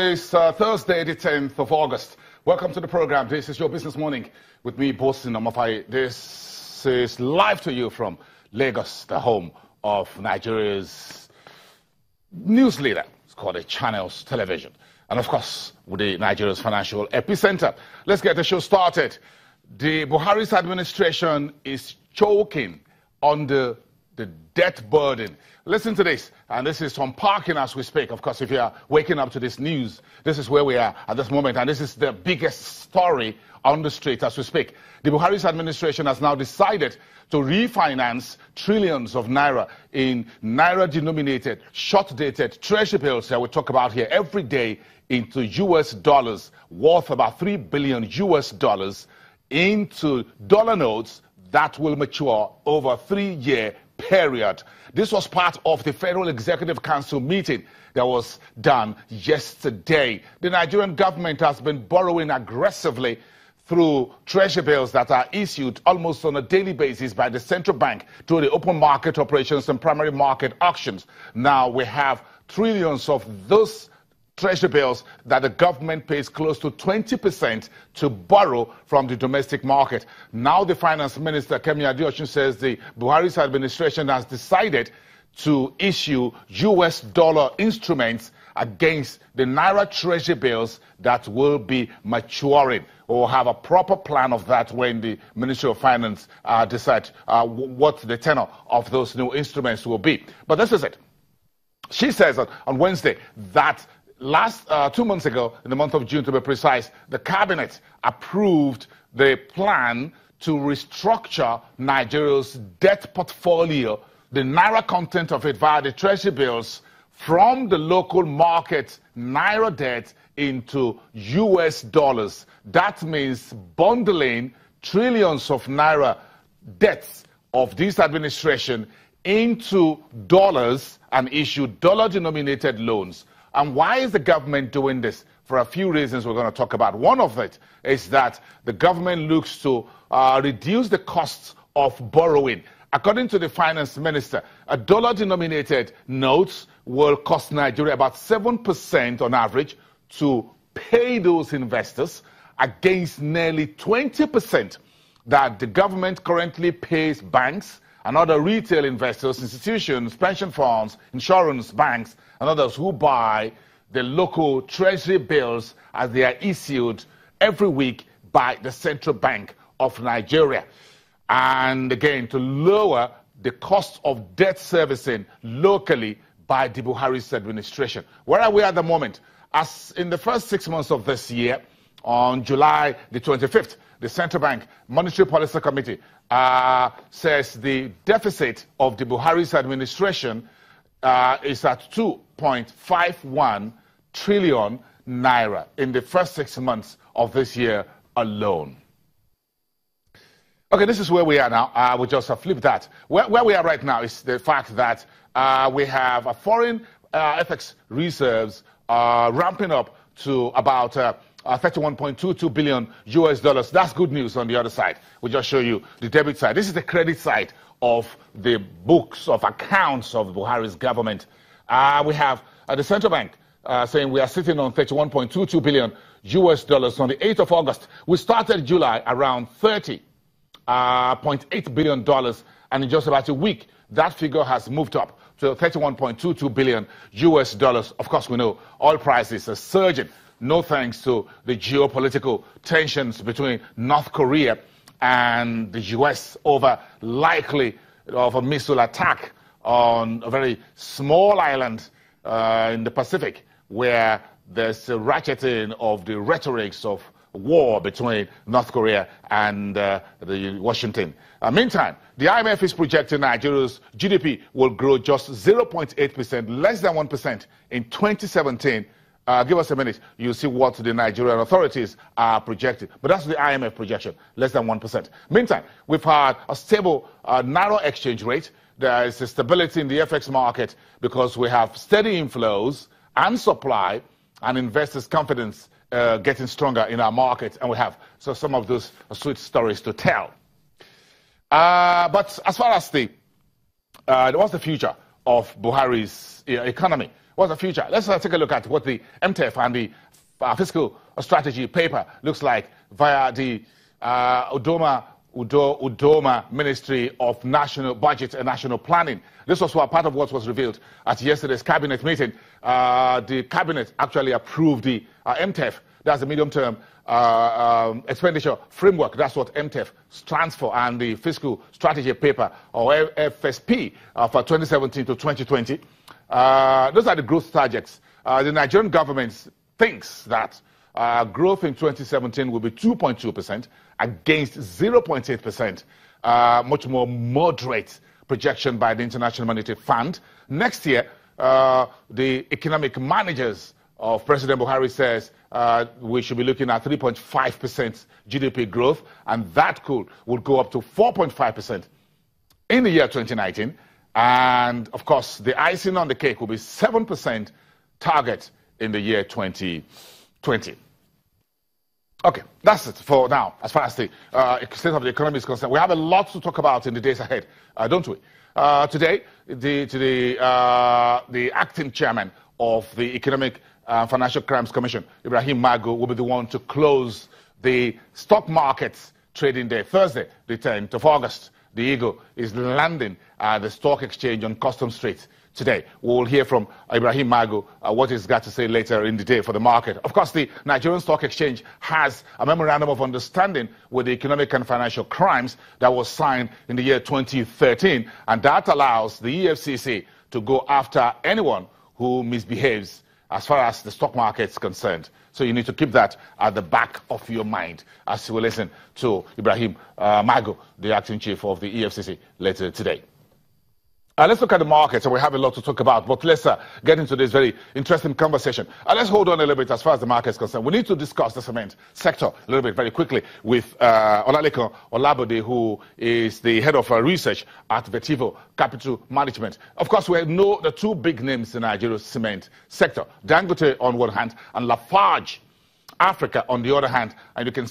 It's Thursday, the 10th of August. Welcome to the program. This is your Business Morning with me, Bosin Omofai. This is live to you from Lagos, the home of Nigeria's news leader. It's called a Channels Television. And of course, with the Nigeria's financial epicenter. Let's get the show started. The Buhari's administration is choking under the debt burden. Listen to this, and this is from parking as we speak. Of course, if you are waking up to this news, this is where we are at this moment, and this is the biggest story on the street as we speak. The Buhari's administration has now decided to refinance trillions of naira in naira-denominated, short-dated treasury bills that we talk about here every day into US dollars, worth about $3 billion US dollars, into dollar notes that will mature over a 3-year period. This was part of the Federal Executive Council meeting that was done yesterday. The Nigerian government has been borrowing aggressively through treasury bills that are issued almost on a daily basis by the central bank through the open market operations and primary market auctions. Now we have trillions of those treasury bills that the government pays close to 20% to borrow from the domestic market. Now the finance minister, Kemi Adeosun, says the Buhari's administration has decided to issue US dollar instruments against the naira treasury bills that will be maturing. We'll have a proper plan of that when the Ministry of Finance decides what the tenor of those new instruments will be. But this is it. She says on Wednesday that last 2 months ago, in the month of June to be precise, the cabinet approved the plan to restructure Nigeria's debt portfolio, the naira content of it via the treasury bills, from the local market naira debt into US dollars. That means bundling trillions of naira debts of this administration into dollars and issue dollar-denominated loans. And why is the government doing this? For a few reasons we're going to talk about. One of it is that the government looks to reduce the costs of borrowing. According to the finance minister, a dollar-denominated note will cost Nigeria about 7% on average to pay those investors against nearly 20% that the government currently pays banks and other retail investors, institutions, pension funds, insurance, banks, and others who buy the local treasury bills as they are issued every week by the Central Bank of Nigeria. And again, to lower the cost of debt servicing locally by the Buhari's administration. Where are we at the moment? As in the first 6 months of this year, on July the 25th, the Central Bank Monetary Policy Committee says the deficit of the Buhari's administration is at 2.51 trillion naira in the first 6 months of this year alone. Okay, this is where we are now. We just flip that. Where we are right now is the fact that we have a foreign FX reserves ramping up to about 31.22 billion US dollars. That's good news on the other side. We'll just show you the debit side. This is the credit side of the books of accounts of Buhari's government. We have the central bank saying we are sitting on 31.22 billion US dollars on the 8th of August. We started July around $30.8 billion, and in just about a week, that figure has moved up to 31.22 billion US dollars. Of course, we know oil prices are surging. No thanks to the geopolitical tensions between North Korea and the US over likely of a missile attack on a very small island in the Pacific, where there's a ratcheting of the rhetorics of war between North Korea and Washington. Meantime, the IMF is projecting Nigeria's GDP will grow just 0.8%, less than 1% in 2017. Give us a minute. You'll see what the Nigerian authorities are projecting. But that's the IMF projection, less than 1%. Meantime, we've had a stable naira exchange rate. There is a stability in the FX market because we have steady inflows and supply and investors' confidence getting stronger in our market. And we have some of those sweet stories to tell. But as far as what's the future of Buhari's economy? What's the future? Let's take a look at what the MTF and the fiscal strategy paper looks like via the Udoma Ministry of National Budget and National Planning. This was part of what was revealed at yesterday's cabinet meeting. The cabinet actually approved the MTF. That's the medium-term expenditure framework. That's what MTF stands for, and the fiscal strategy paper, or FSP, for 2017 to 2020. Those are the growth targets. The Nigerian government thinks that growth in 2017 will be 2.2% against 0.8%, much more moderate projection by the International Monetary Fund. Next year, the economic managers of President Buhari says we should be looking at 3.5% GDP growth, and that would go up to 4.5% in the year 2019. And, of course, the icing on the cake will be 7% target in the year 2020. Okay, that's it for now, as far as the state of the economy is concerned. We have a lot to talk about in the days ahead, don't we? Today, the acting chairman of the Economic Financial Crimes Commission, Ibrahim Magu, will be the one to close the stock markets trading day, Thursday, the 10th of August. The Eagle is landing at the stock exchange on Custom Street today. We'll hear from Ibrahim Magu what he's got to say later in the day for the market. Of course, the Nigerian Stock Exchange has a memorandum of understanding with the Economic and Financial Crimes that was signed in the year 2013, and that allows the EFCC to go after anyone who misbehaves as far as the stock market is concerned. So you need to keep that at the back of your mind as you will listen to Ibrahim Magu, the acting chief of the EFCC, later today. Let's look at the markets, and we have a lot to talk about, but let's get into this very interesting conversation. Let's hold on a little bit as far as the market is concerned. We need to discuss the cement sector a little bit very quickly with Olalekan Olabode, who is the head of research at Vetivo Capital Management. Of course, we know the two big names in Nigeria's cement sector, Dangote on one hand and Lafarge Africa on the other hand, and you can see